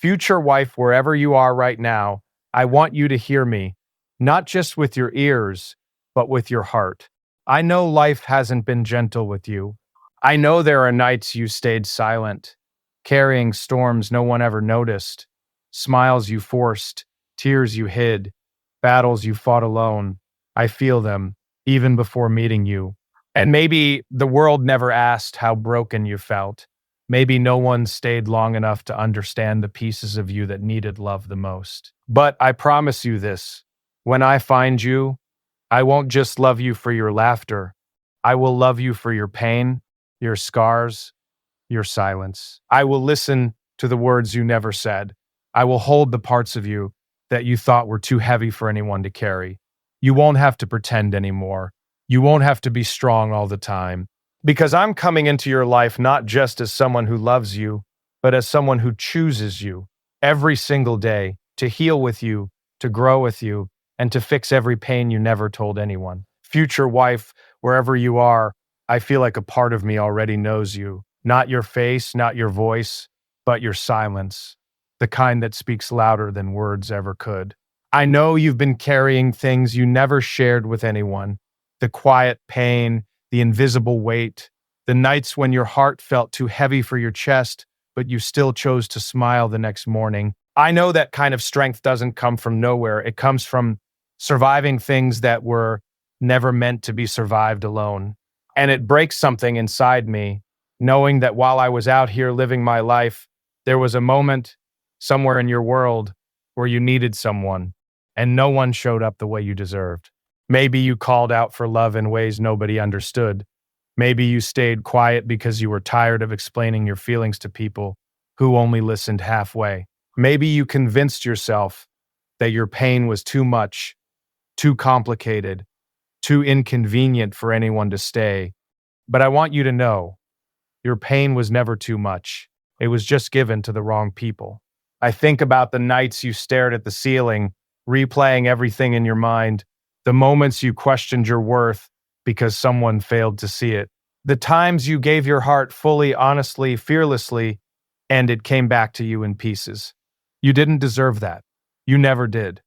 Future wife, wherever you are right now, I want you to hear me, not just with your ears, but with your heart. I know life hasn't been gentle with you. I know there are nights you stayed silent, carrying storms no one ever noticed, smiles you forced, tears you hid, battles you fought alone. I feel them, even before meeting you. And maybe the world never asked how broken you felt. Maybe no one stayed long enough to understand the pieces of you that needed love the most. But I promise you this, when I find you, I won't just love you for your laughter. I will love you for your pain, your scars, your silence. I will listen to the words you never said. I will hold the parts of you that you thought were too heavy for anyone to carry. You won't have to pretend anymore. You won't have to be strong all the time. Because I'm coming into your life not just as someone who loves you, but as someone who chooses you every single day to heal with you, to grow with you, and to fix every pain you never told anyone. Future wife, wherever you are, I feel like a part of me already knows you. Not your face, not your voice, but your silence, the kind that speaks louder than words ever could. I know you've been carrying things you never shared with anyone, the quiet pain, the invisible weight, the nights when your heart felt too heavy for your chest, but you still chose to smile the next morning. I know that kind of strength doesn't come from nowhere. It comes from surviving things that were never meant to be survived alone. And it breaks something inside me, knowing that while I was out here living my life, there was a moment somewhere in your world where you needed someone, and no one showed up the way you deserved. Maybe you called out for love in ways nobody understood. Maybe you stayed quiet because you were tired of explaining your feelings to people who only listened halfway. Maybe you convinced yourself that your pain was too much, too complicated, too inconvenient for anyone to stay. But I want you to know, your pain was never too much. It was just given to the wrong people. I think about the nights you stared at the ceiling, replaying everything in your mind, the moments you questioned your worth because someone failed to see it, the times you gave your heart fully, honestly, fearlessly, and it came back to you in pieces. You didn't deserve that. You never did.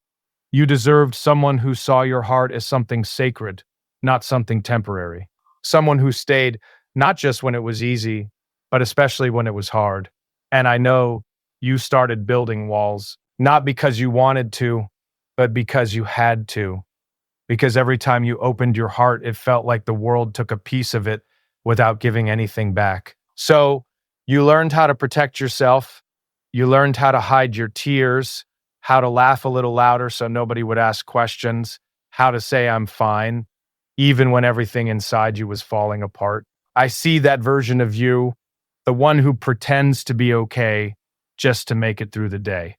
You deserved someone who saw your heart as something sacred, not something temporary. Someone who stayed not just when it was easy, but especially when it was hard. And I know you started building walls, not because you wanted to, but because you had to. Because every time you opened your heart, it felt like the world took a piece of it without giving anything back. So you learned how to protect yourself. You learned how to hide your tears, how to laugh a little louder so nobody would ask questions, how to say I'm fine, even when everything inside you was falling apart. I see that version of you, the one who pretends to be okay just to make it through the day.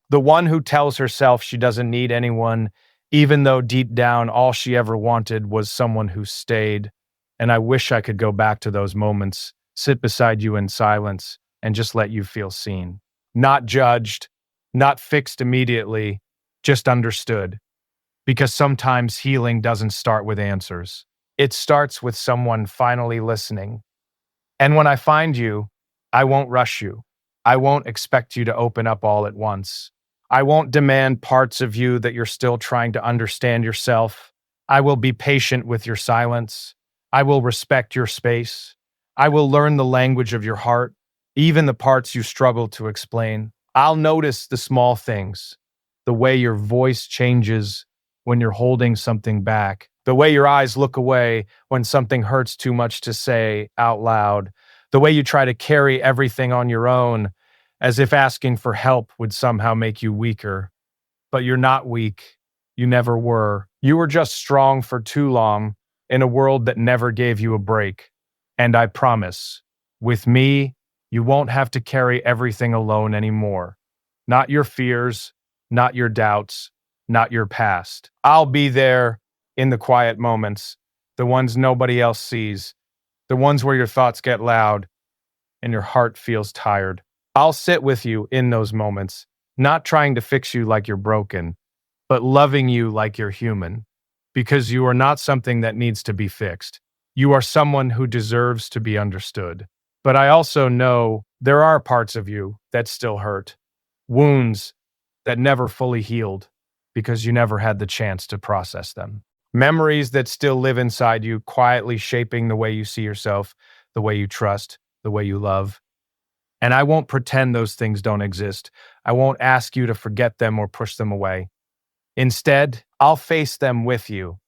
The one who tells herself she doesn't need anyone, even though deep down all she ever wanted was someone who stayed. And I wish I could go back to those moments, sit beside you in silence, and just let you feel seen. Not judged, not fixed immediately, just understood. Because sometimes healing doesn't start with answers. It starts with someone finally listening. And when I find you, I won't rush you. I won't expect you to open up all at once. I won't demand parts of you that you're still trying to understand yourself. I will be patient with your silence. I will respect your space. I will learn the language of your heart, even the parts you struggle to explain. I'll notice the small things, the way your voice changes when you're holding something back, the way your eyes look away when something hurts too much to say out loud, the way you try to carry everything on your own as if asking for help would somehow make you weaker. But you're not weak. You never were. You were just strong for too long in a world that never gave you a break. And I promise, with me, you won't have to carry everything alone anymore. Not your fears, not your doubts, not your past. I'll be there in the quiet moments, the ones nobody else sees, the ones where your thoughts get loud and your heart feels tired. I'll sit with you in those moments, not trying to fix you like you're broken, but loving you like you're human, because you are not something that needs to be fixed. You are someone who deserves to be understood. But I also know there are parts of you that still hurt. wounds that never fully healed because you never had the chance to process them. Memories that still live inside you, quietly shaping the way you see yourself, the way you trust, the way you love. And I won't pretend those things don't exist. I won't ask you to forget them or push them away. Instead, I'll face them with you.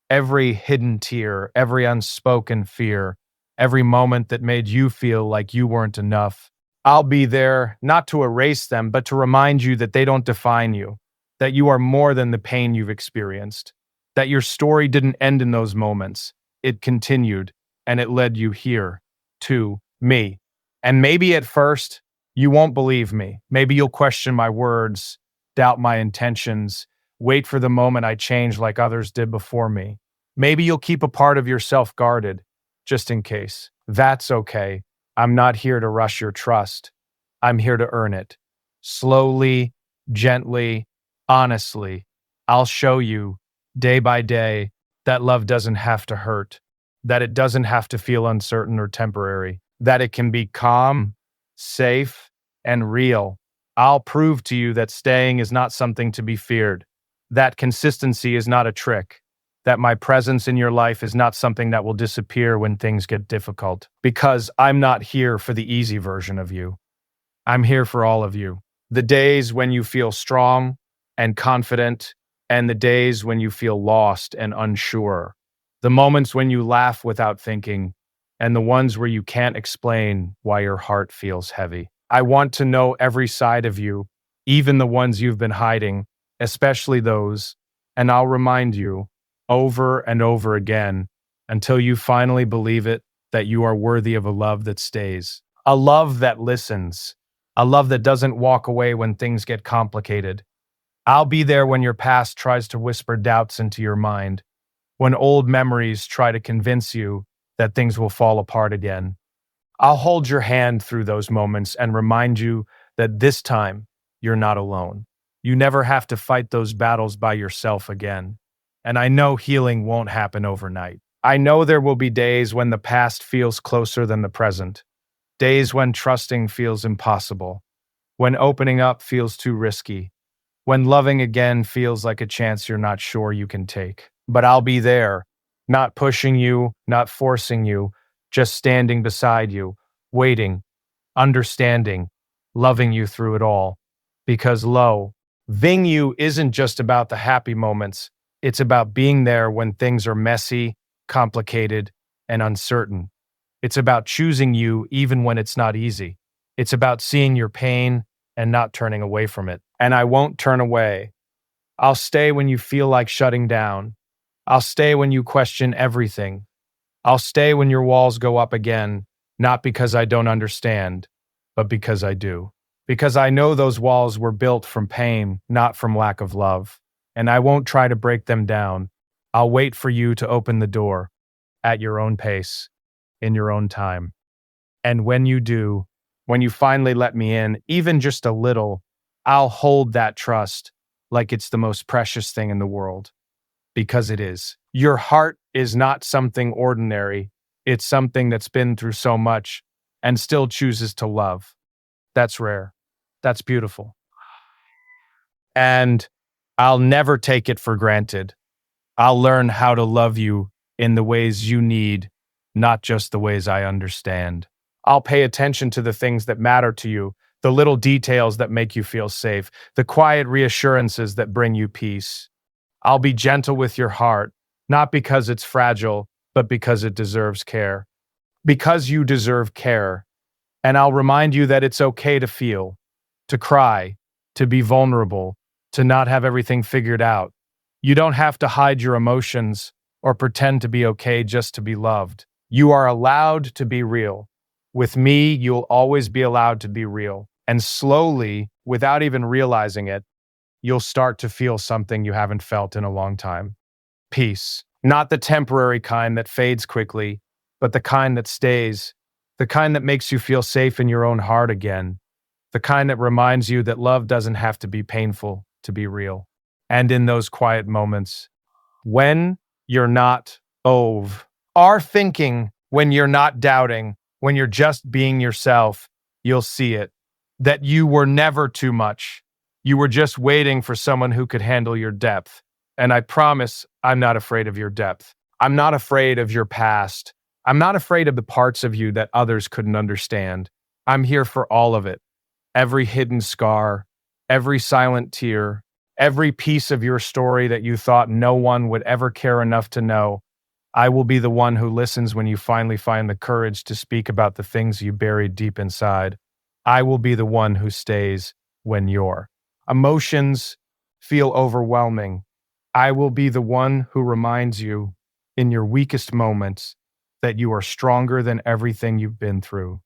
Every hidden tear, every unspoken fear, every moment that made you feel like you weren't enough. I'll be there not to erase them, but to remind you that they don't define you, that you are more than the pain you've experienced, that your story didn't end in those moments. It continued, and it led you here, to me. And maybe at first, you won't believe me. Maybe you'll question my words, doubt my intentions, wait for the moment I change like others did before me. Maybe you'll keep a part of yourself guarded, just in case. That's okay. I'm not here to rush your trust. I'm here to earn it. Slowly, gently, honestly. I'll show you, day by day, that love doesn't have to hurt, that it doesn't have to feel uncertain or temporary, that it can be calm, safe, and real. I'll prove to you that staying is not something to be feared, that consistency is not a trick, that my presence in your life is not something that will disappear when things get difficult. Because I'm not here for the easy version of you. I'm here for all of you. The days when you feel strong and confident, and the days when you feel lost and unsure. The moments when you laugh without thinking, and the ones where you can't explain why your heart feels heavy. I want to know every side of you, even the ones you've been hiding, especially those, and I'll remind you over and over again until you finally believe it that you are worthy of a love that stays. A love that listens. A love that doesn't walk away when things get complicated. I'll be there when your past tries to whisper doubts into your mind, when old memories try to convince you that things will fall apart again. I'll hold your hand through those moments and remind you that this time you're not alone. You never have to fight those battles by yourself again. And I know healing won't happen overnight. I know there will be days when the past feels closer than the present, days when trusting feels impossible, when opening up feels too risky, when loving again feels like a chance you're not sure you can take. But I'll be there, not pushing you, not forcing you, just standing beside you, waiting, understanding, loving you through it all. Because loving you isn't just about the happy moments, it's about being there when things are messy, complicated, and uncertain. It's about choosing you even when it's not easy. It's about seeing your pain and not turning away from it. And I won't turn away. I'll stay when you feel like shutting down. I'll stay when you question everything. I'll stay when your walls go up again, not because I don't understand, but because I do. Because I know those walls were built from pain, not from lack of love. And I won't try to break them down. I'll wait for you to open the door at your own pace, in your own time. And when you do, when you finally let me in, even just a little, I'll hold that trust like it's the most precious thing in the world. Because it is. Your heart is not something ordinary. It's something that's been through so much and still chooses to love. That's rare. That's beautiful. And I'll never take it for granted. I'll learn how to love you in the ways you need, not just the ways I understand. I'll pay attention to the things that matter to you, the little details that make you feel safe, the quiet reassurances that bring you peace. I'll be gentle with your heart, not because it's fragile, but because it deserves care. Because you deserve care. And I'll remind you that it's okay to feel, to cry, to be vulnerable, to not have everything figured out. You don't have to hide your emotions or pretend to be okay just to be loved. You are allowed to be real. With me, you'll always be allowed to be real. And slowly, without even realizing it, you'll start to feel something you haven't felt in a long time. Peace. Not the temporary kind that fades quickly, but the kind that stays. The kind that makes you feel safe in your own heart again. The kind that reminds you that love doesn't have to be painful to be real. And in those quiet moments, when you're not are thinking, when you're not doubting, when you're just being yourself, you'll see it. that you were never too much. You were just waiting for someone who could handle your depth. And I promise I'm not afraid of your depth. I'm not afraid of your past. I'm not afraid of the parts of you that others couldn't understand. I'm here for all of it. Every hidden scar, every silent tear, every piece of your story that you thought no one would ever care enough to know. I will be the one who listens when you finally find the courage to speak about the things you buried deep inside. I will be the one who stays when your emotions feel overwhelming. I will be the one who reminds you in your weakest moments that you are stronger than everything you've been through.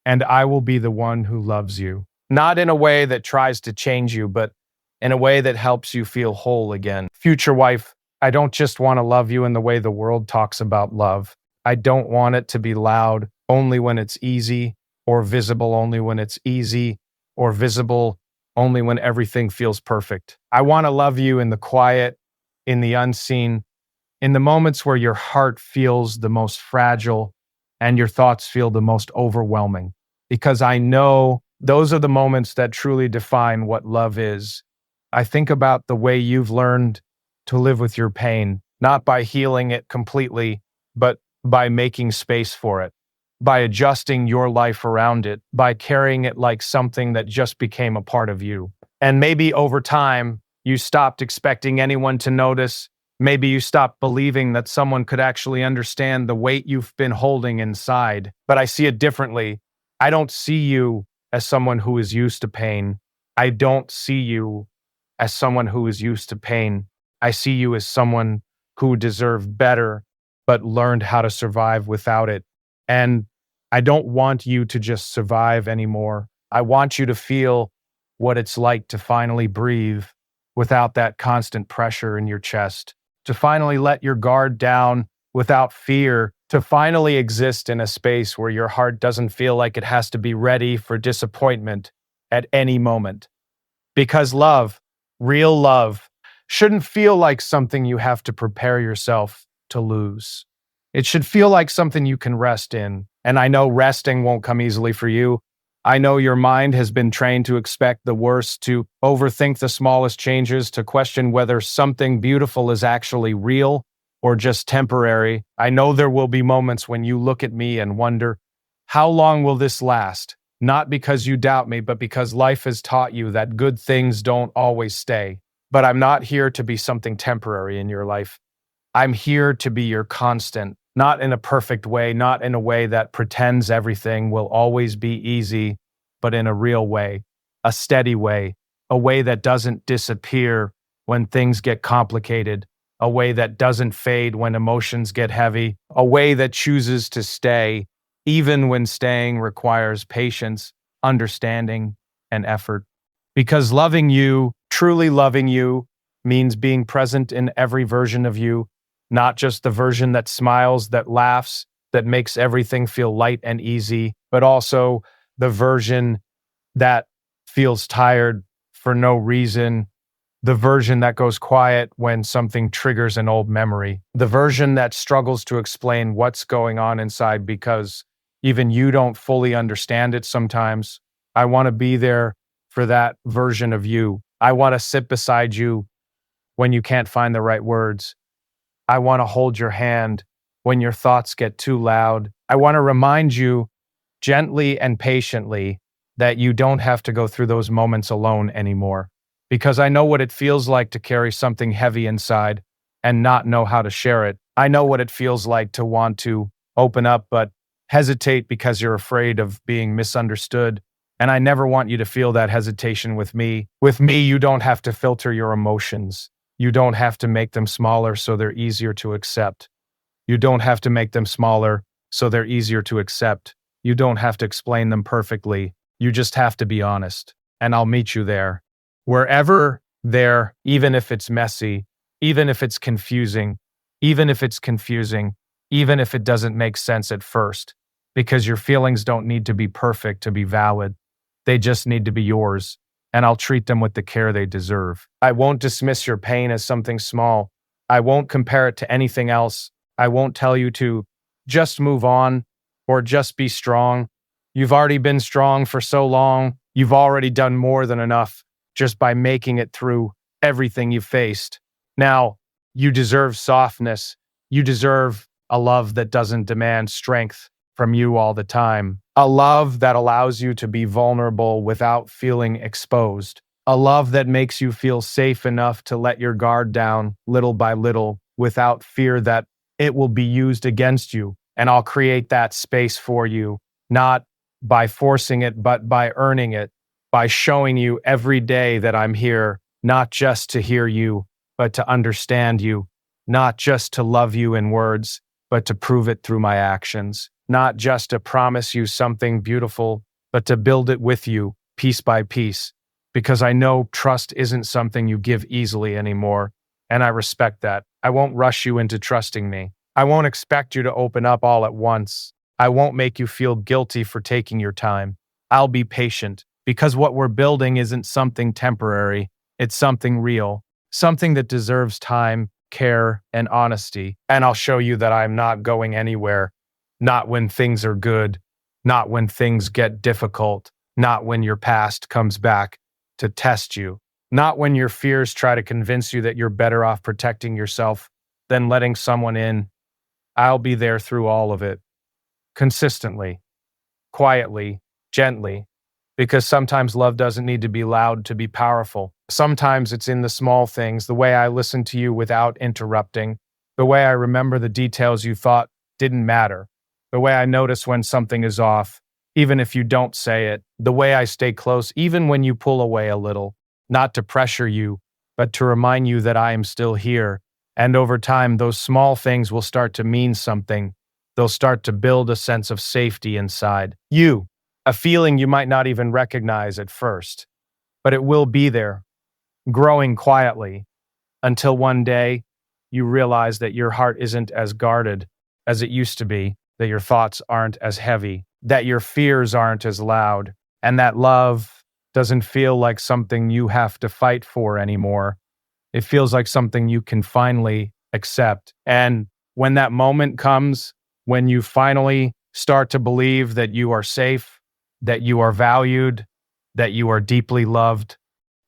And I will be the one who loves you, not in a way that tries to change you, but in a way that helps you feel whole again. Future wife, I don't just want to love you in the way the world talks about love. I don't want it to be loud only when it's easy, or visible only when it's easy, or visible only when everything feels perfect. I want to love you in the quiet, in the unseen, in the moments where your heart feels the most fragile and your thoughts feel the most overwhelming. Because I know those are the moments that truly define what love is. I think about the way you've learned to live with your pain, not by healing it completely, but by making space for it, by adjusting your life around it, by carrying it like something that just became a part of you. And maybe over time, you stopped expecting anyone to notice. Maybe you stopped believing that someone could actually understand the weight you've been holding inside. But I see it differently. I don't see you as someone who is used to pain. I don't see you as someone who is used to pain. I see you as someone who deserved better, but learned how to survive without it. And I don't want you to just survive anymore. I want you to feel what it's like to finally breathe without that constant pressure in your chest, to finally let your guard down without fear, to finally exist in a space where your heart doesn't feel like it has to be ready for disappointment at any moment. Because love, real love, shouldn't feel like something you have to prepare yourself to lose. It should feel like something you can rest in. And I know resting won't come easily for you. I know your mind has been trained to expect the worst, to overthink the smallest changes, to question whether something beautiful is actually real or just temporary. I know there will be moments when you look at me and wonder, how long will this last? Not because you doubt me, but because life has taught you that good things don't always stay. But I'm not here to be something temporary in your life. I'm here to be your constant, not in a perfect way, not in a way that pretends everything will always be easy, but in a real way, a steady way, a way that doesn't disappear when things get complicated, a way that doesn't fade when emotions get heavy, a way that chooses to stay, even when staying requires patience, understanding, and effort. Because loving you, truly loving you, means being present in every version of you, not just the version that smiles, that laughs, that makes everything feel light and easy, but also the version that feels tired for no reason, the version that goes quiet when something triggers an old memory, the version that struggles to explain what's going on inside because even you don't fully understand it sometimes. I want to be there for that version of you. I want to sit beside you when you can't find the right words. I want to hold your hand when your thoughts get too loud. I want to remind you gently and patiently that you don't have to go through those moments alone anymore. Because I know what it feels like to carry something heavy inside and not know how to share it. I know what it feels like to want to open up but hesitate because you're afraid of being misunderstood. And I never want you to feel that hesitation with me. With me, you don't have to filter your emotions. You don't have to make them smaller so they're easier to accept. You don't have to make them smaller so they're easier to accept. You don't have to explain them perfectly. You just have to be honest. And I'll meet you there. Wherever there, even if it's messy, even if it's confusing, even if it's confusing, even if it doesn't make sense at first, because your feelings don't need to be perfect to be valid. They just need to be yours, and I'll treat them with the care they deserve. I won't dismiss your pain as something small. I won't compare it to anything else. I won't tell you to just move on or just be strong. You've already been strong for so long. You've already done more than enough just by making it through everything you've faced. Now, you deserve softness. You deserve a love that doesn't demand strength from you all the time. A love that allows you to be vulnerable without feeling exposed. A love that makes you feel safe enough to let your guard down little by little without fear that it will be used against you. And I'll create that space for you, not by forcing it, but by earning it, by showing you every day that I'm here, not just to hear you, but to understand you, not just to love you in words, but to prove it through my actions, not just to promise you something beautiful, but to build it with you piece by piece. Because I know trust isn't something you give easily anymore, and I respect that. I won't rush you into trusting me. I won't expect you to open up all at once. I won't make you feel guilty for taking your time. I'll be patient, because what we're building isn't something temporary, it's something real, something that deserves time, care, and honesty. And I'll show you that I'm not going anywhere, not when things are good, not when things get difficult, not when your past comes back to test you, not when your fears try to convince you that you're better off protecting yourself than letting someone in. I'll be there through all of it, consistently, quietly, gently, because sometimes love doesn't need to be loud to be powerful. Sometimes it's in the small things, the way I listen to you without interrupting, the way I remember the details you thought didn't matter, the way I notice when something is off, even if you don't say it, the way I stay close even when you pull away a little, not to pressure you, but to remind you that I am still here. And over time, those small things will start to mean something. They'll start to build a sense of safety inside you, a feeling you might not even recognize at first, but it will be there, growing quietly, until one day you realize that your heart isn't as guarded as it used to be, that your thoughts aren't as heavy, that your fears aren't as loud, and that love doesn't feel like something you have to fight for anymore. It feels like something you can finally accept. And when that moment comes, when you finally start to believe that you are safe, that you are valued, that you are deeply loved,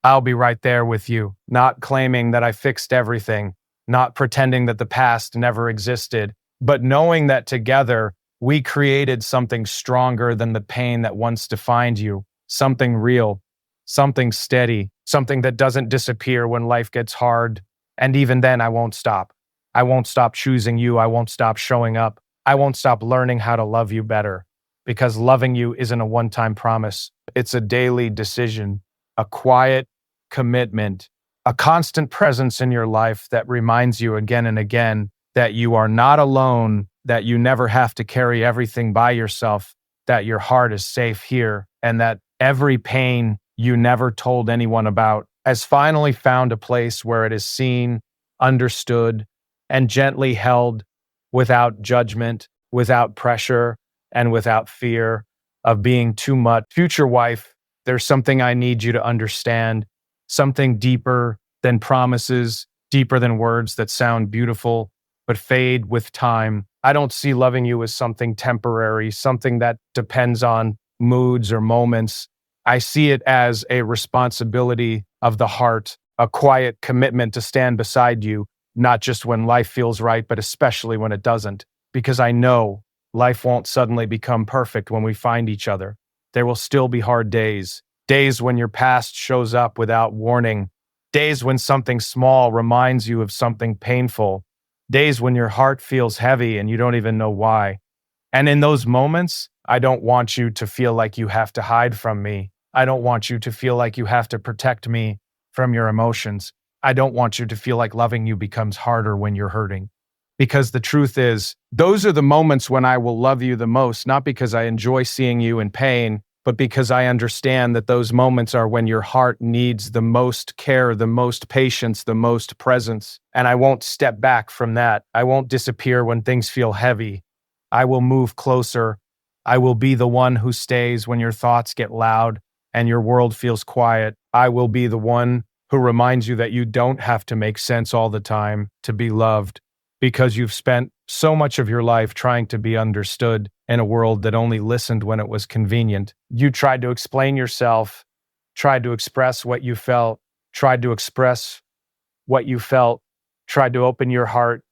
I'll be right there with you, not claiming that I fixed everything, not pretending that the past never existed, but knowing that together we created something stronger than the pain that once defined you, something real, something steady, something that doesn't disappear when life gets hard. And even then, I won't stop. I won't stop choosing you. I won't stop showing up. I won't stop learning how to love you better, because loving you isn't a one-time promise. It's a daily decision, a quiet commitment, a constant presence in your life that reminds you again and again that you are not alone, that you never have to carry everything by yourself, that your heart is safe here, and that every pain you never told anyone about has finally found a place where it is seen, understood, and gently held without judgment, without pressure, and without fear of being too much. Future wife, there's something I need you to understand, something deeper than promises, deeper than words that sound beautiful but fade with time. I don't see loving you as something temporary, something that depends on moods or moments. I see it as a responsibility of the heart, a quiet commitment to stand beside you, not just when life feels right, but especially when it doesn't. Because I know life won't suddenly become perfect when we find each other. There will still be hard days, days when your past shows up without warning, days when something small reminds you of something painful, days when your heart feels heavy and you don't even know why. And in those moments, I don't want you to feel like you have to hide from me. I don't want you to feel like you have to protect me from your emotions. I don't want you to feel like loving you becomes harder when you're hurting. Because the truth is, those are the moments when I will love you the most, not because I enjoy seeing you in pain, but because I understand that those moments are when your heart needs the most care, the most patience, the most presence. And I won't step back from that. I won't disappear when things feel heavy. I will move closer. I will be the one who stays when your thoughts get loud and your world feels quiet. I will be the one who reminds you that you don't have to make sense all the time to be loved, because you've spent so much of your life trying to be understood in a world that only listened when it was convenient. You tried to explain yourself, tried to express what you felt, tried to express what you felt, tried to open your heart,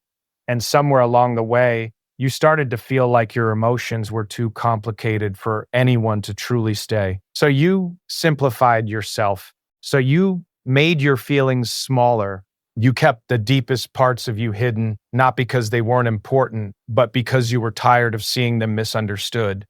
and somewhere along the way, you started to feel like your emotions were too complicated for anyone to truly stay. So you simplified yourself. So you made your feelings smaller. You kept the deepest parts of you hidden, not because they weren't important, but because you were tired of seeing them misunderstood.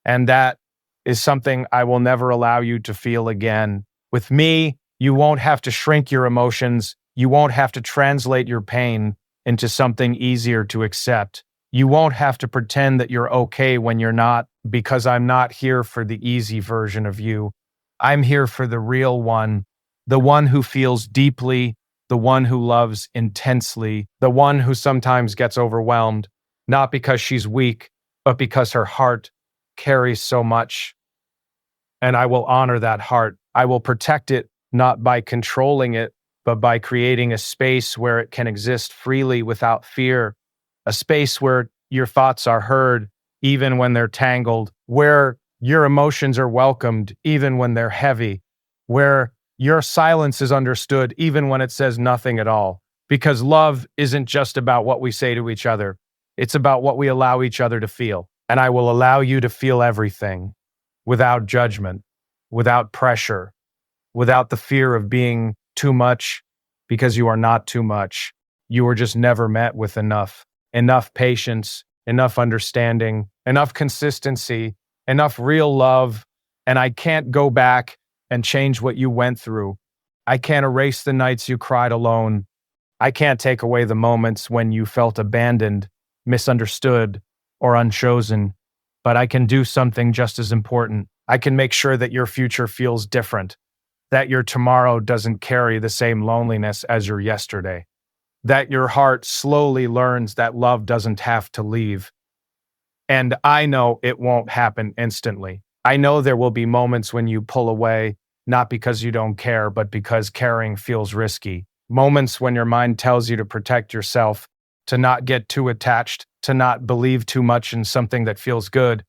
And that is something I will never allow you to feel again. With me, you won't have to shrink your emotions. You won't have to translate your pain into something easier to accept. You won't have to pretend that you're okay when you're not, because I'm not here for the easy version of you. I'm here for the real one, the one who feels deeply, the one who loves intensely, the one who sometimes gets overwhelmed, not because she's weak, but because her heart carries so much. And I will honor that heart. I will protect it, not by controlling it, but by creating a space where it can exist freely without fear, a space where your thoughts are heard, even when they're tangled, where your emotions are welcomed, even when they're heavy, where your silence is understood, even when it says nothing at all. Because love isn't just about what we say to each other, it's about what we allow each other to feel. And I will allow you to feel everything without judgment, without pressure, without the fear of being too much, because you are not too much. You were just never met with enough patience, enough understanding, enough consistency, enough real love. And I can't go back and change what you went through. I can't erase the nights you cried alone. I can't take away the moments when you felt abandoned, misunderstood, or unchosen. But I can do something just as important. I can make sure that your future feels different, that your tomorrow doesn't carry the same loneliness as your yesterday, that your heart slowly learns that love doesn't have to leave. And I know it won't happen instantly. I know there will be moments when you pull away, not because you don't care, but because caring feels risky. Moments when your mind tells you to protect yourself, to not get too attached, to not believe too much in something that feels good.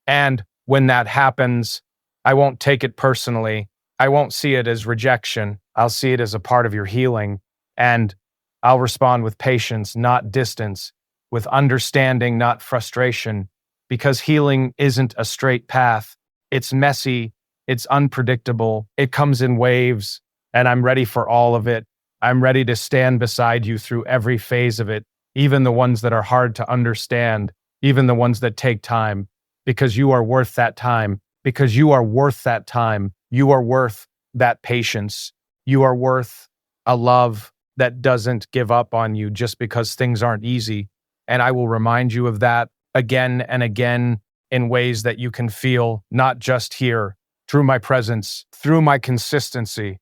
And when that happens, I won't take it personally. I won't see it as rejection. I'll see it as a part of your healing. And I'll respond with patience, not distance, with understanding, not frustration, because healing isn't a straight path. It's messy, it's unpredictable, it comes in waves, and I'm ready for all of it. I'm ready to stand beside you through every phase of it, even the ones that are hard to understand, even the ones that take time, because you are worth that time, because you are worth that time. You are worth that patience. You are worth a love that doesn't give up on you just because things aren't easy. And I will remind you of that again and again in ways that you can feel, not just here, through my presence, through my consistency,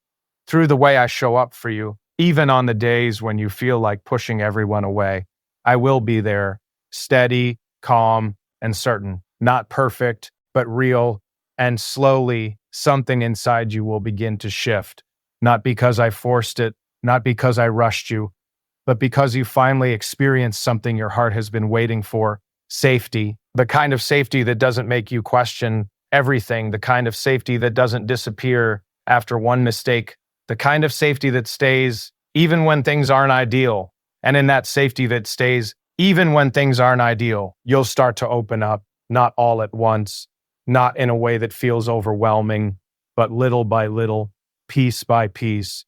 through the way I show up for you, even on the days when you feel like pushing everyone away. I will be there, steady, calm, and certain. Not perfect, but real. And slowly, something inside you will begin to shift. Not because I forced it, not because I rushed you, but because you finally experienced something your heart has been waiting for: safety. The kind of safety that doesn't make you question everything, the kind of safety that doesn't disappear after one mistake, the kind of safety that stays even when things aren't ideal. And in that safety that stays even when things aren't ideal, you'll start to open up, not all at once, not in a way that feels overwhelming, but little by little, piece by piece,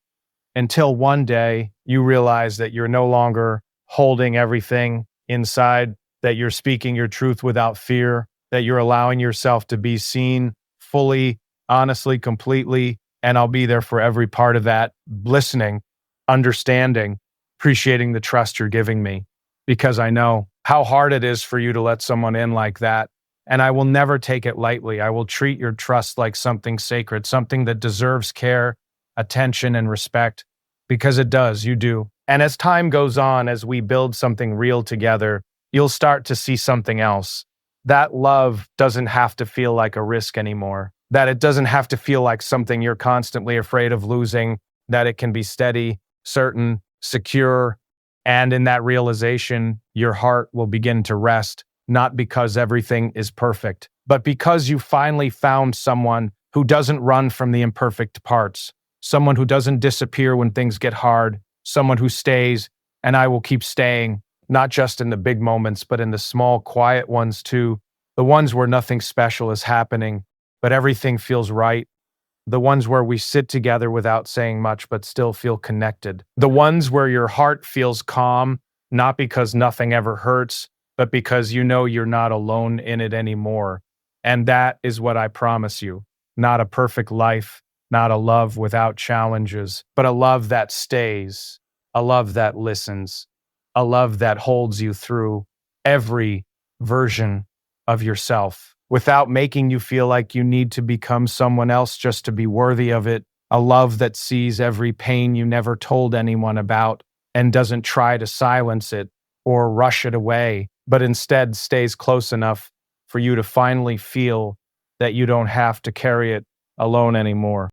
until one day you realize that you're no longer holding everything inside, that you're speaking your truth without fear, that you're allowing yourself to be seen fully, honestly, completely. And I'll be there for every part of that, listening, understanding, appreciating the trust you're giving me, because I know how hard it is for you to let someone in like that. And I will never take it lightly. I will treat your trust like something sacred, something that deserves care, attention, and respect, because it does. You do. And as time goes on, as we build something real together, you'll start to see something else. That love doesn't have to feel like a risk anymore, that it doesn't have to feel like something you're constantly afraid of losing, that it can be steady, certain, secure, And in that realization, your heart will begin to rest, not because everything is perfect, but because you finally found someone who doesn't run from the imperfect parts, someone who doesn't disappear when things get hard, someone who stays, and I will keep staying, not just in the big moments, but in the small, quiet ones too, the ones where nothing special is happening, but everything feels right, the ones where we sit together without saying much but still feel connected, the ones where your heart feels calm, not because nothing ever hurts, but because you know you're not alone in it anymore. And that is what I promise you. Not a perfect life, not a love without challenges, but a love that stays, a love that listens, a love that holds you through every version of yourself without making you feel like you need to become someone else just to be worthy of it. A love that sees every pain you never told anyone about and doesn't try to silence it or rush it away, but instead stays close enough for you to finally feel that you don't have to carry it alone anymore.